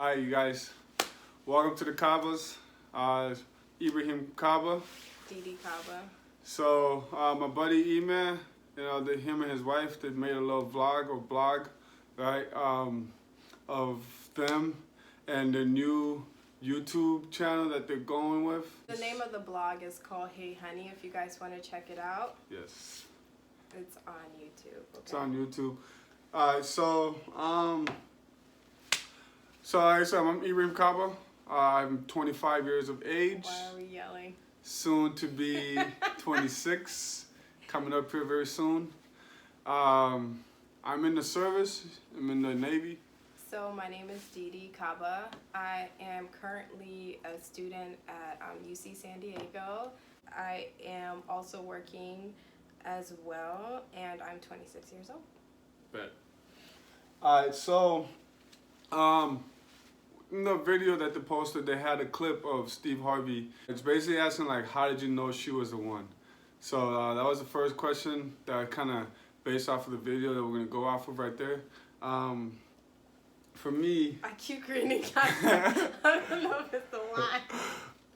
Hi, you guys. Welcome to the Kabas. Ibrahim Kaba. Deddeh Kaba. So my buddy E-Man, him and his wife, they made a little vlog or blog, right, of them and the new YouTube channel that they're going with. The name of the blog is called Hey Honey, if you guys want to check it out. Yes. It's on YouTube. Okay. It's on YouTube. Alright, so like I said, I'm Ibrahim Kaba. I'm 25 years of age. Why are we yelling? Soon to be 26, coming up here very soon. I'm in the service. I'm in the Navy. So my name is Deddeh Kaba. I am currently a student at UC San Diego. I am also working as well, and I'm 26 years old. Bet. Alright, so in the video that they posted, they had a clip of Steve Harvey. It's basically asking like, how did you know she was the one? So that was the first question that kind of based off of the video that we're gonna go off of right there. For me, I keep grinning. I don't know if it's the one.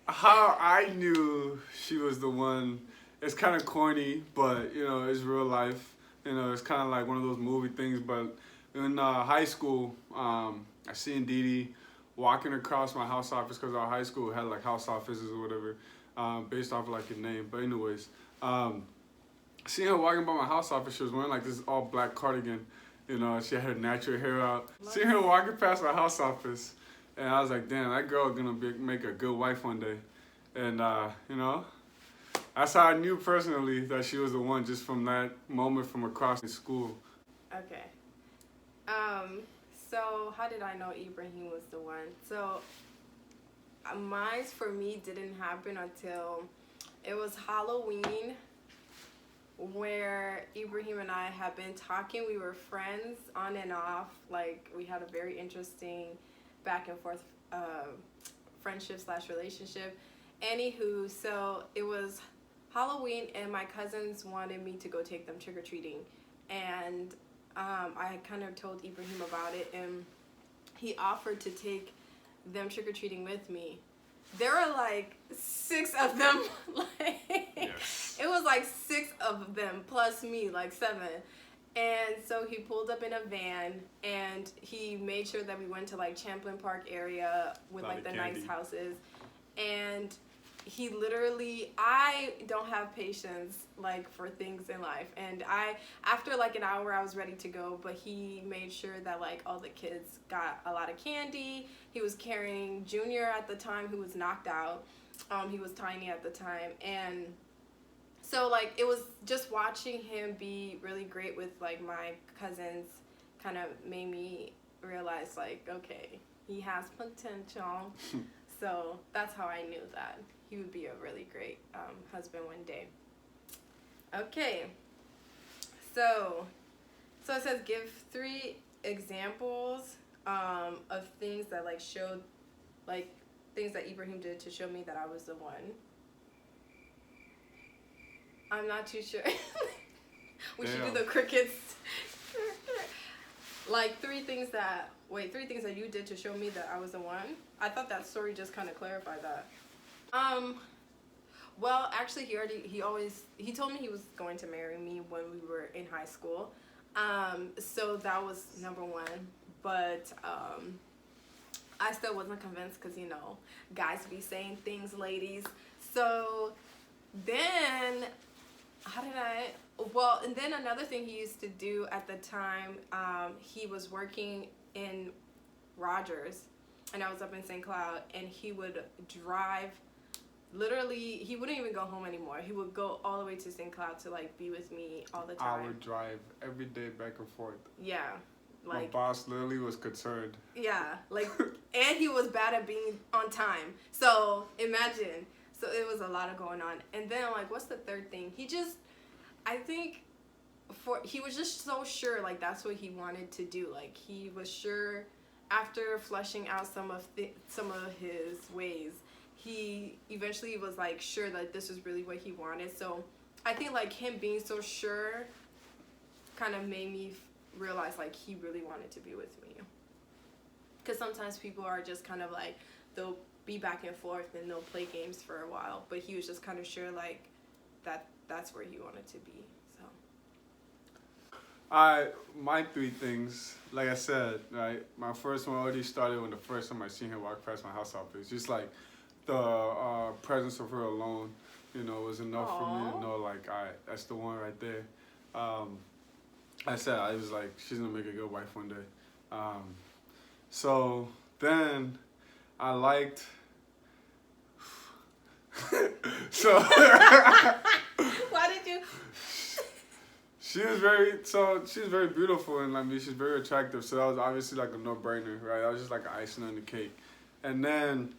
How I knew she was the one, it's kind of corny, but it's real life. It's kind of like one of those movie things. But in high school, I seen Deddeh walking across my house office because our high school had like house offices or whatever, based off of like your name. But anyways, seeing her walking by my house office, she was wearing like this all black cardigan. She had her natural hair out. Seeing her walking past my house office, and I was like, damn, that girl is gonna make a good wife one day. And that's how I knew personally that she was the one, just from that moment from across the school. Okay. So how did I know Ibrahim was the one? So mine for me didn't happen until it was Halloween, where Ibrahim and I had been talking. We were friends on and off. Like, we had a very interesting back and forth friendship / relationship. Anywho, so it was Halloween and my cousins wanted me to go take them trick-or-treating, and I kind of told Ibrahim about it, and he offered to take them trick-or-treating with me. There were like 6 of them. Yes. It was like 6 of them plus me, like 7. And so he pulled up in a van, and he made sure that we went to like Champlain Park area with like the nice houses. And he literally, I don't have patience like for things in life, and after like an hour I was ready to go, but he made sure that like all the kids got a lot of candy. He was carrying Junior at the time, who was knocked out. He was tiny at the time, and so like it was just watching him be really great with like my cousins kind of made me realize like, okay, he has potential. So that's how I knew that he would be a really great husband one day. Okay, so it says give 3 examples of things that like showed, like things that Ibrahim did to show me that I was the one. I'm not too sure. We should do the crickets. Like 3 things that you did to show me that I was the one. I thought that story just kind of clarified that. Well, actually he told me he was going to marry me when we were in high school. So that was number 1, but I still wasn't convinced because guys be saying things, ladies. So then and then another thing he used to do at the time, he was working in Rogers, and I was up in St. Cloud, and he would drive, literally, he wouldn't even go home anymore. He would go all the way to St. Cloud to like be with me all the time. I would drive every day back and forth. Yeah. Like, my boss literally was concerned. Yeah, like, and he was bad at being on time. So imagine. So it was a lot of going on. And then like, what's the third thing? I think he was just so sure like that's what he wanted to do. Like he was sure after fleshing out some of his ways, he eventually was like sure that this was really what he wanted. So I think like him being so sure kind of made me realize like he really wanted to be with me. Because sometimes people are just kind of like, they'll be back and forth and they'll play games for a while. But he was just kind of sure like that's where he wanted to be. So. My three things, like I said, right. My first one already started when the first time I seen her walk past my house office. Just like the presence of her alone, was enough for me to know like, all right, that's the one right there. I said I was like, she's gonna make a good wife one day. So then I liked. So. Why did you? She's very beautiful, and I mean she's very attractive. So that was obviously like a no-brainer, right? That was just like icing on the cake. And then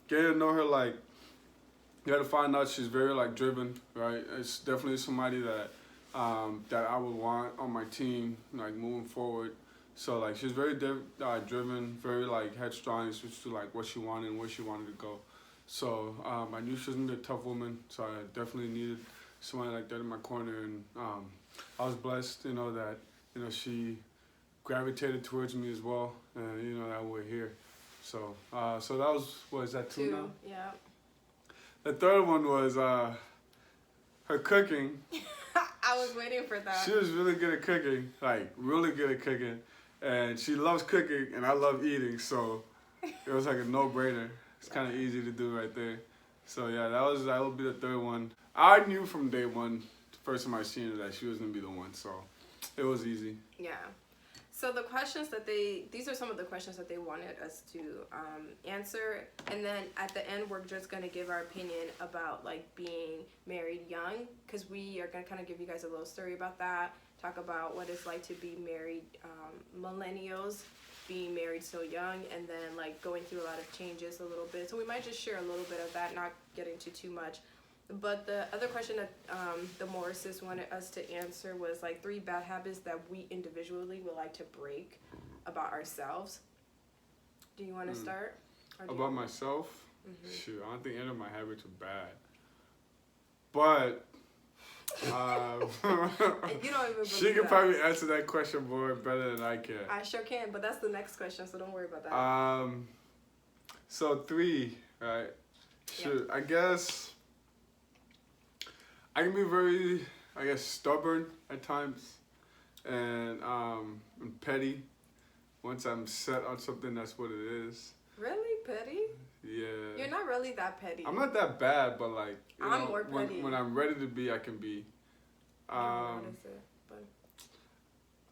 getting to know her, like, you had to find out she's very like driven, right? It's definitely somebody that that I would want on my team, like moving forward. So like she's very driven, very like headstrong as to like what she wanted and where she wanted to go. So I knew she was gonna be a tough woman. So I definitely needed somebody like that in my corner, and I was blessed, that she gravitated towards me as well, and that we're here. So so that was that two now? Yeah. The third one was her cooking. I was waiting for that. She was really good at cooking, like really good at cooking, and she loves cooking, and I love eating, so it was like a no-brainer. It's kind of easy to do right there. So yeah, that would be the third one. I knew from day one, the first time I seen her, that she was gonna be the one, so it was easy. Yeah. So the questions that these are some of the questions that they wanted us to answer, and then at the end we're just gonna give our opinion about like being married young, because we are gonna kind of give you guys a little story about that, talk about what it's like to be married, millennials, being married so young, and then like going through a lot of changes a little bit. So we might just share a little bit of that, not get into too much. But the other question that the Morrises wanted us to answer was like 3 bad habits that we individually would like to break about ourselves. Do you want to start? About myself? Mm-hmm. Shoot, I don't think any of my habits are bad. But you don't even she can probably answer that question more better than I can. I sure can, but that's the next question, so don't worry about that. So 3, right? Shoot, yeah. I guess I can be very, stubborn at times, and petty. Once I'm set on something, that's what it is. Really? Petty? Yeah. You're not really that petty. I'm not that bad, but like, I'm more petty. When I'm ready to be, I can be. What is it?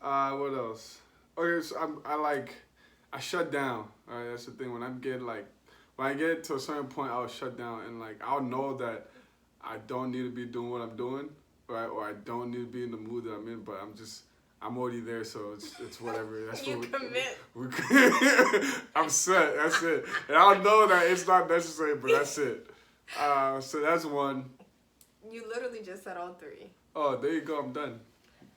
What else? Okay, so I shut down. All right, that's the thing. When I get to a certain point, I'll shut down, and like I'll know that I don't need to be doing what I'm doing, right? Or I don't need to be in the mood that I'm in, but I'm already there, so it's whatever. That's you what commit. I'm set. That's it. And I know that it's not necessary, but that's it. So that's one. You literally just said all 3. Oh, there you go. I'm done.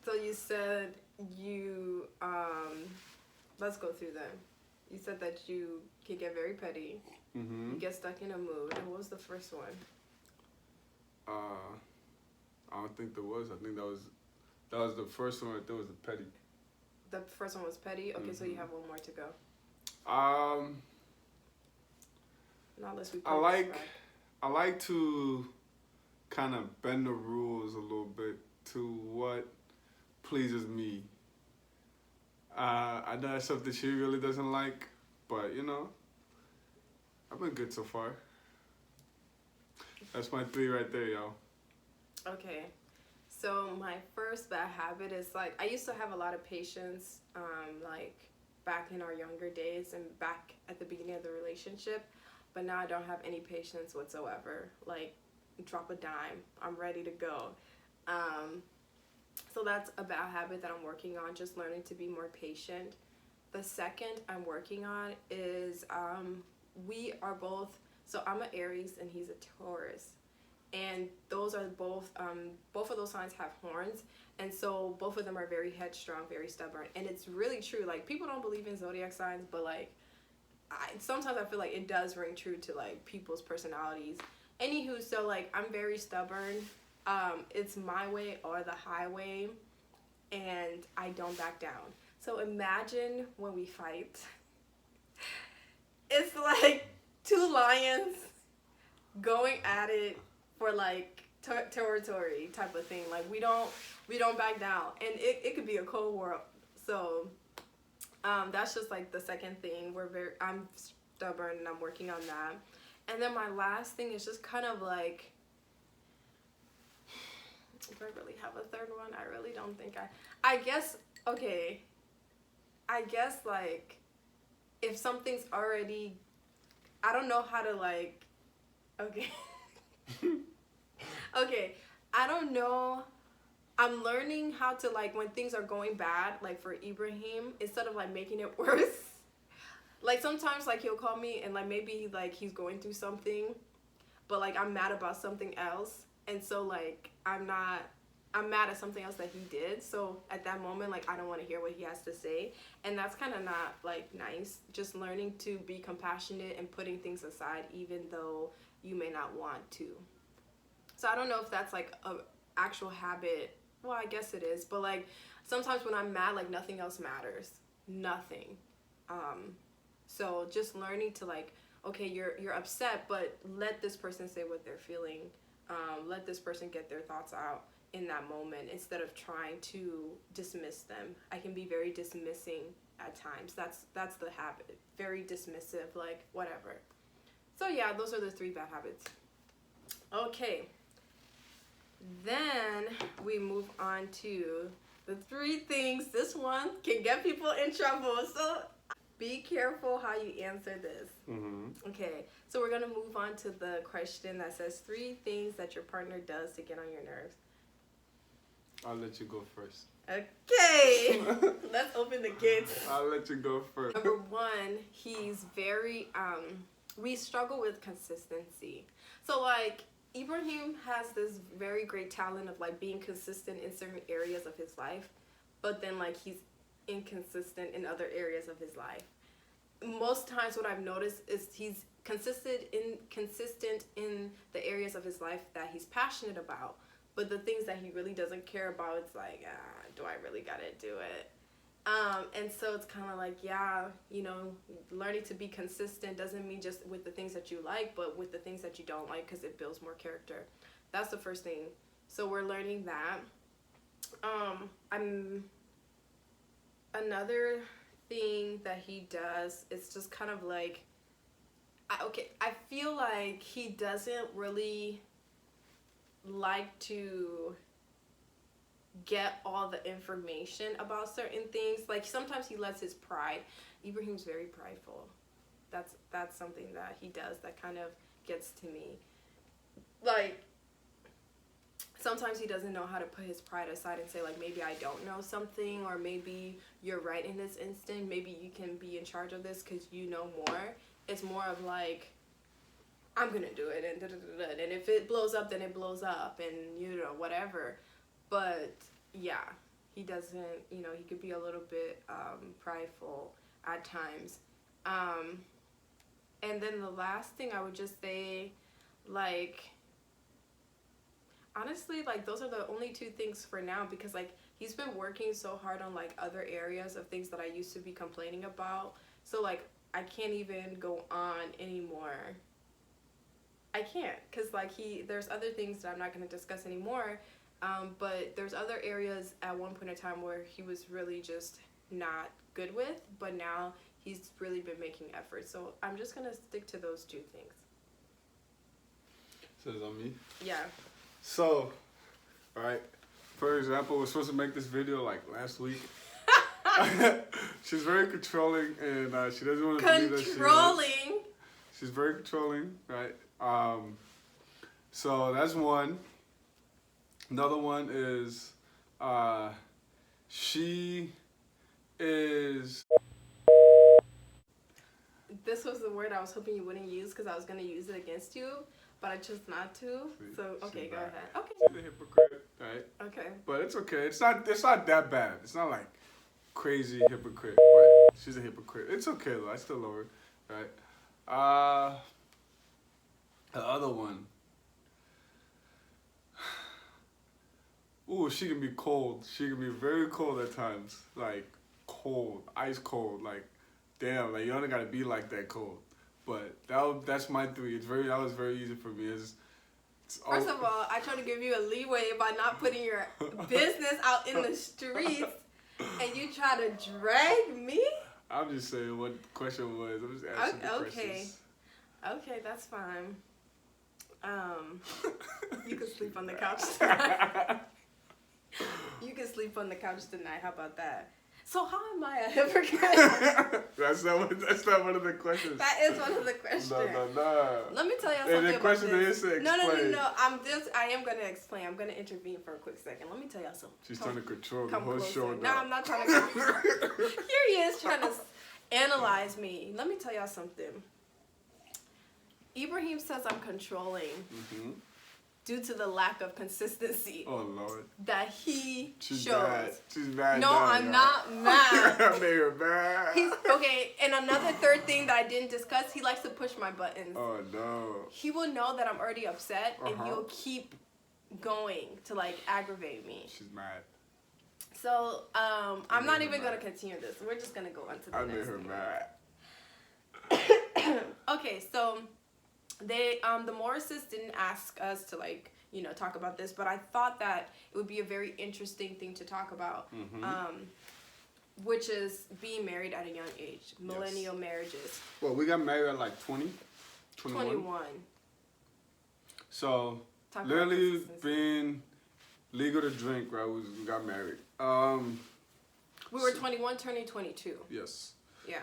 So you said you let's go through them. You said that you can get very petty. Mm-hmm. You get stuck in a mood. And what was the first one? I don't think there was. I think that was the first one. There was the petty. The first one was petty. Okay, so you have one more to go. Not unless we. I like to kind of bend the rules a little bit to what pleases me. I know that's something she really doesn't like, but I've been good so far. That's my 3 right there, yo. Okay. So my first bad habit is like, I used to have a lot of patience, like back in our younger days and back at the beginning of the relationship, but now I don't have any patience whatsoever. Like, drop a dime, I'm ready to go. So that's a bad habit that I'm working on, just learning to be more patient. The second I'm working on is we are both, so I'm an Aries and he's a Taurus. And those are both of those signs have horns. And so both of them are very headstrong, very stubborn. And it's really true. Like, people don't believe in zodiac signs, but like, sometimes I feel like it does ring true to like people's personalities. Anywho, so like, I'm very stubborn. It's my way or the highway, and I don't back down. So imagine when we fight. it's like two lions going at it for like territory type of thing. Like we don't back down, and it could be a cold war. So that's just like the second thing. I'm stubborn and I'm working on that. And then my last thing is just kind of like, if I really have a third one, I really don't think I guess, okay, I guess like if something's already, I don't know how to like, okay. Okay, I don't know. I'm learning how to like when things are going bad, like for Ibrahim, instead of like making it worse. Like sometimes like he'll call me and like maybe like he's going through something, but like I'm mad about something else, and so like I'm mad at something else that he did. So at that moment, like I don't want to hear what he has to say, and that's kind of not like nice. Just learning to be compassionate and putting things aside, even though you may not want to. So I don't know if that's like a actual habit. Well, I guess it is, but like sometimes when I'm mad, like nothing else matters. Nothing. So just learning to like, okay, you're upset, but let this person say what they're feeling. Let this person get their thoughts out in that moment instead of trying to dismiss them. I can be very dismissing at times. That's the habit. Very dismissive, like whatever. So yeah, those are the 3 bad habits. Okay. Then we move on to the 3 things. This one can get people in trouble. So be careful how you answer this. Mm-hmm. Okay, so we're going to move on to the question that says 3 things that your partner does to get on your nerves. I'll let you go first. Okay, let's open the gates. I'll let you go first. Number 1, he's very, we struggle with consistency. So like, Ibrahim has this very great talent of like being consistent in certain areas of his life, but then like he's inconsistent in other areas of his life. Most times what I've noticed is he's consistent in the areas of his life that he's passionate about, but the things that he really doesn't care about, it's like, do I really gotta do it? And so it's kind of like, yeah, you know, learning to be consistent doesn't mean just with the things that you like, but with the things that you don't like, because it builds more character. That's the first thing. So we're learning that. Another thing that he does is just kind of like, I feel like he doesn't really like to get all the information about certain things. Like sometimes he lets his pride. Ibrahim's very prideful. That's something that he does that kind of gets to me. Like sometimes he doesn't know how to put his pride aside and say like, maybe I don't know something, or maybe you're right in this instant, maybe you can be in charge of this because you know more. It's more of like, I'm gonna do it, and and if it blows up, then it blows up, and you know, whatever. But yeah, he doesn't, you know, he could be a little bit prideful at times. And then the last thing I would just say, like, honestly, like, those are the only 2 things for now, because like he's been working so hard on like other areas of things that I used to be complaining about. So like I can't even go on anymore. I can't, because like there's other things that I'm not going to discuss anymore. But there's other areas at one point in time where he was really just not good with, but now he's really been making efforts. So I'm just going to stick to those 2 things. So it's on me? Yeah. So, right, for example, we're supposed to make this video like last week. She's very controlling, and she doesn't want to believe that she is. Controlling? She's very controlling, right? So that's one. Another one is she is... This was the word I was hoping you wouldn't use, because I was going to use it against you, but I chose not to. So, okay, go ahead. Okay. She's a hypocrite, right? Okay. But it's okay. It's not that bad. It's not like crazy hypocrite, but she's a hypocrite. It's okay though. I still love her, right? The other one. Ooh, she can be cold. She can be very cold at times. Like cold, ice cold. Like, damn, like you only gotta be like that cold. But that's my 3. That was very easy for me. First of all, I try to give you a leeway by not putting your business out in the streets, and you try to drag me? I'm just saying what the question was. I'm just asking the questions. Okay, that's fine. You can sleep on the couch tonight. You can sleep on the couch tonight. How about that? So how am I a hypocrite? That's not one of the questions. That is one of the questions. No. Let me tell you something the about question this. Is to explain. No. I am going to explain. I'm going to intervene for a quick second. Let me tell y'all something. She's trying to control the whole closer. show. No, I'm not trying to control. Here he is trying to analyze me. Let me tell y'all something. Ibrahim says I'm controlling. Mm-hmm. Due to the lack of consistency. Oh, Lord. That he She's shows. Mad. She's mad. No, I'm not mad. I made her mad. Okay, and another third thing that I didn't discuss, he likes to push my buttons. Oh, no. He will know that I'm already upset, and he'll keep going to, like, aggravate me. She's mad. So, I'm not even going to continue this. We're just going to go on to the next I made her mad. Okay, so... the Morrises didn't ask us to, like, you know, talk about this, but I thought that it would be a very interesting thing to talk about, which is being married at a young age, millennial marriages. Well, we got married at like 20, 21. So, literally being legal to drink, right, we got married. We were 21, turning 22. Yes. Yeah.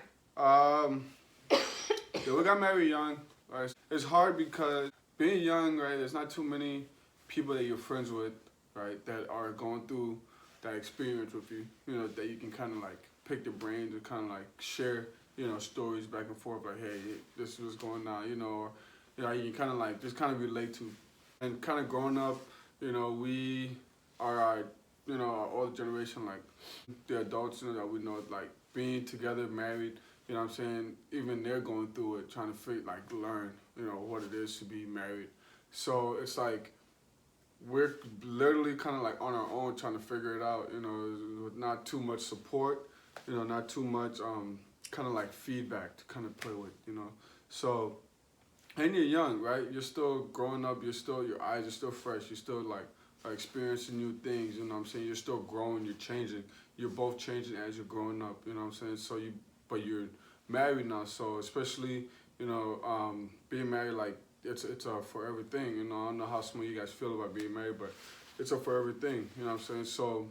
We got married young. Right. It's hard because being young, right, there's not too many people that you're friends with, right, that are going through that experience with you, you know, that you can kind of like pick their brains and kind of like share, you know, stories back and forth, like, hey, this was going on, you know, or, you know, you can kind of like just kind of relate to. And kind of growing up, you know, we are, you know, our older generation, like the adults, you know, that we know, like being together, married, you know what I'm saying? Even they're going through it, trying to learn, you know, what it is to be married. So it's like we're literally kind of like on our own trying to figure it out, you know, with not too much support, you know, not too much kind of like feedback to kind of play with, you know. So, and you're young, right? You're still growing up. Your eyes are still fresh. You're still like experiencing new things, you know what I'm saying? You're still growing. You're changing. You're both changing as you're growing up, you know what I'm saying? But you're married now, so especially, you know, being married, like, it's a forever thing, you know. I don't know how some of you guys feel about being married, but it's a forever thing, you know what I'm saying? So,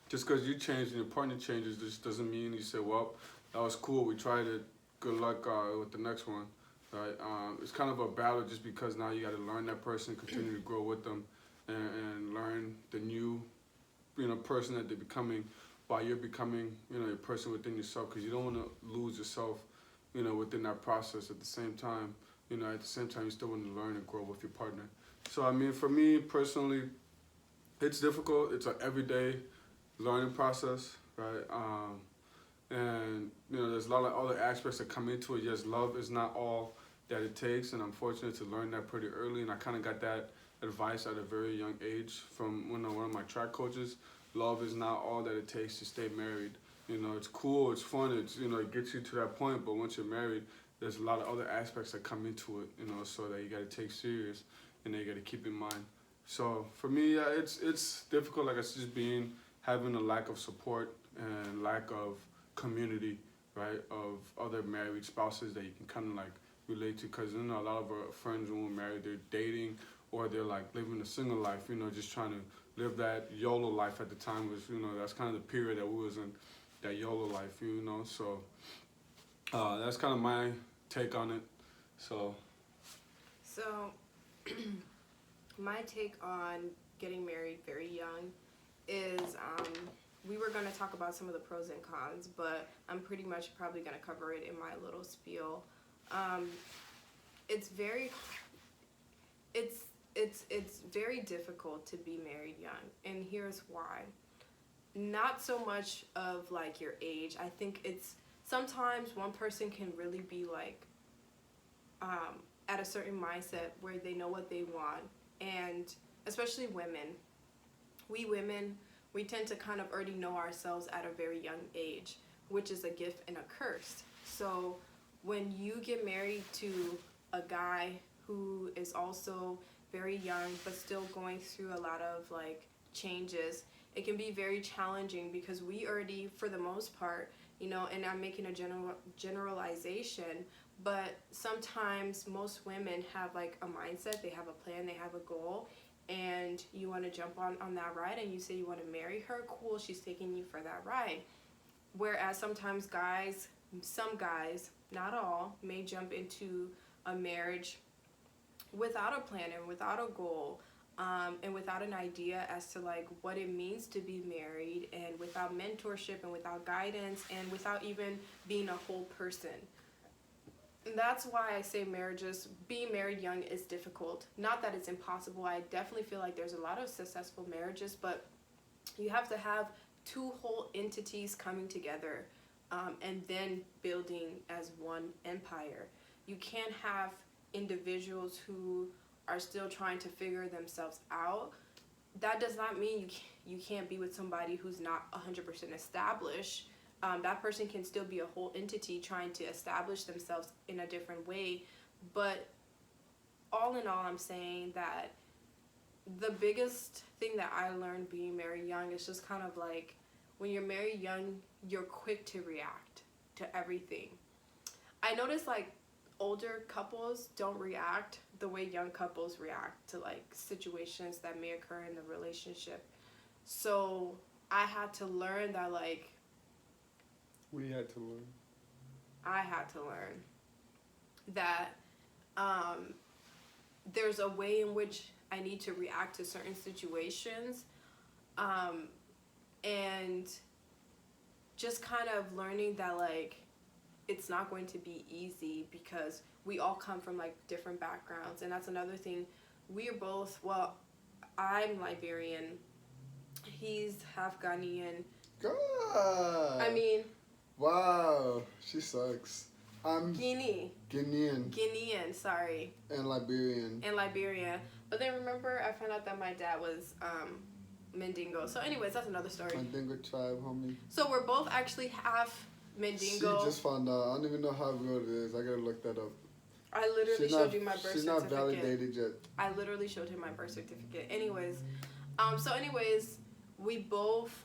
just because you change and your partner changes, just doesn't mean you say, well, that was cool, we tried it, good luck with the next one, right? It's kind of a battle just because now you got to learn that person, continue to grow with them, and learn the new, you know, person that they're becoming, while you're becoming, you know, a person within yourself, because you don't want to lose yourself, you know, within that process. At the same time, you know, you still want to learn and grow with your partner. So, I mean, for me personally, it's difficult. It's an everyday learning process, right? And, you know, there's a lot of other aspects that come into it. Yes, love is not all that it takes, and I'm fortunate to learn that pretty early, and I kind of got that advice at a very young age from one of my track coaches. Love is not all that it takes to stay married. You know, it's cool, it's fun, it's, you know, it gets you to that point, but once you're married, there's a lot of other aspects that come into it, you know, so that you got to take serious and that you got to keep in mind. So for me, yeah, it's difficult, like I said, just having a lack of support and lack of community, right, of other married spouses that you can kind of like relate to, because, you know, a lot of our friends when we're married, they're dating or they're like living a single life, you know, just trying to live that YOLO life at the time. Was, you know, that's kind of the period that we was in, that YOLO life, you know. So that's kind of my take on it. So my take on getting married very young is we were going to talk about some of the pros and cons, but I'm pretty much probably going to cover it in my little spiel. It's very difficult to be married young, and here's why. Not so much of like your age. I think it's sometimes one person can really be like at a certain mindset where they know what they want, and especially women. We women, we tend to kind of already know ourselves at a very young age, which is a gift and a curse. So when you get married to a guy who is also very young but still going through a lot of like changes, it can be very challenging because we already, for the most part, you know, and I'm making a generalization, but sometimes most women have like a mindset, they have a plan, they have a goal, and you want to jump on that ride and you say you want to marry her, cool, she's taking you for that ride. Whereas sometimes guys, some guys, not all, may jump into a marriage without a plan and without a goal, and without an idea as to like what it means to be married, and without mentorship and without guidance and without even being a whole person. And that's why I say being married young is difficult. Not that it's impossible. I definitely feel like there's a lot of successful marriages, but you have to have two whole entities coming together, and then building as one empire. You can't have individuals who are still trying to figure themselves out. That does not mean you can't be with somebody who's not 100% established. That person can still be a whole entity trying to establish themselves in a different way. But all in all, I'm saying that the biggest thing that I learned being married young is just kind of like, when you're married young, you're quick to react to everything. I notice like older couples don't react the way young couples react to like situations that may occur in the relationship. So I had to learn that like, We had to learn. I had to learn that there's a way in which I need to react to certain situations, and just kind of learning that like it's not going to be easy because we all come from like different backgrounds. And that's another thing. We are both, well, I'm Liberian, he's half Ghanaian. God. I mean, wow, she sucks. I'm Guinean, sorry. And Liberian. But then remember, I found out that my dad was Mandingo. So anyways, that's another story. Mandingo tribe, homie. So we're both actually half Mandingo. She just found out. I don't even know how real it is. I gotta look that up. I literally showed you my birth certificate. She's not validated yet. I literally showed him my birth certificate. Anyways, we both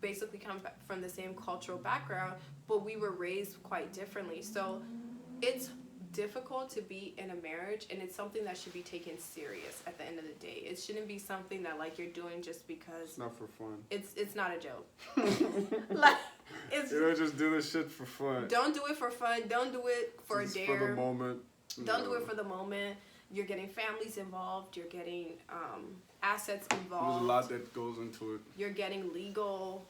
basically come from the same cultural background, but we were raised quite differently. So it's difficult to be in a marriage, and it's something that should be taken serious at the end of the day. It shouldn't be something that like you're doing just because It's not for fun. It's not a joke. Like, it's, you don't just do this shit for fun. Don't do it for fun. Don't do it for just a dare. For the moment. Don't do it for the moment. You're getting families involved. You're getting assets involved. There's a lot that goes into it. You're getting legal,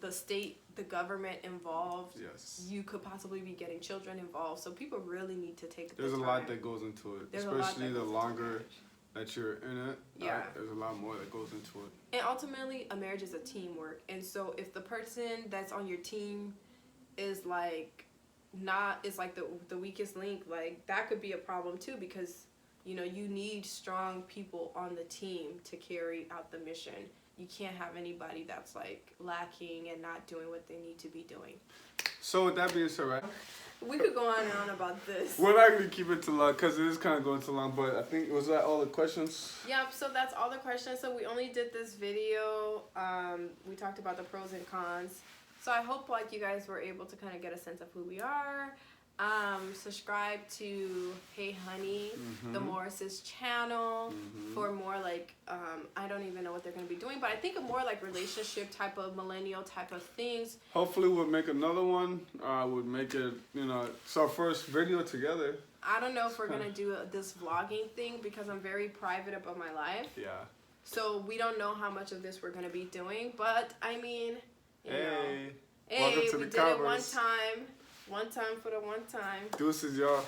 the state, the government involved. Yes. You could possibly be getting children involved. So people really need to take the There's time. a lot that goes into it. Especially the longer that you're in it. Yeah. There's a lot more that goes into it. And ultimately, a marriage is a teamwork. And so if the person that's on your team is like the weakest link, like that could be a problem too, because you know you need strong people on the team to carry out the mission. You can't have anybody that's like lacking and not doing what they need to be doing. So with that being said, right? We could go on and on about this. We're not going to keep it too long because it is kind of going too long, but I think, was that all the questions? Yep, so that's all the questions. So we only did this video. We talked about the pros and cons. So I hope like you guys were able to kind of get a sense of who we are. Subscribe to Hey Honey, the Morris's channel for more like, I don't even know what they're going to be doing, but I think a more like relationship type of millennial type of things. Hopefully we'll make another one. We'll make it, it's our first video together. I don't know if we're going to do this vlogging thing because I'm very private about my life. Yeah. So we don't know how much of this we're going to be doing, but I mean, you know. Welcome to we the did it Covers. one time. One time for the one time. Deuces, y'all.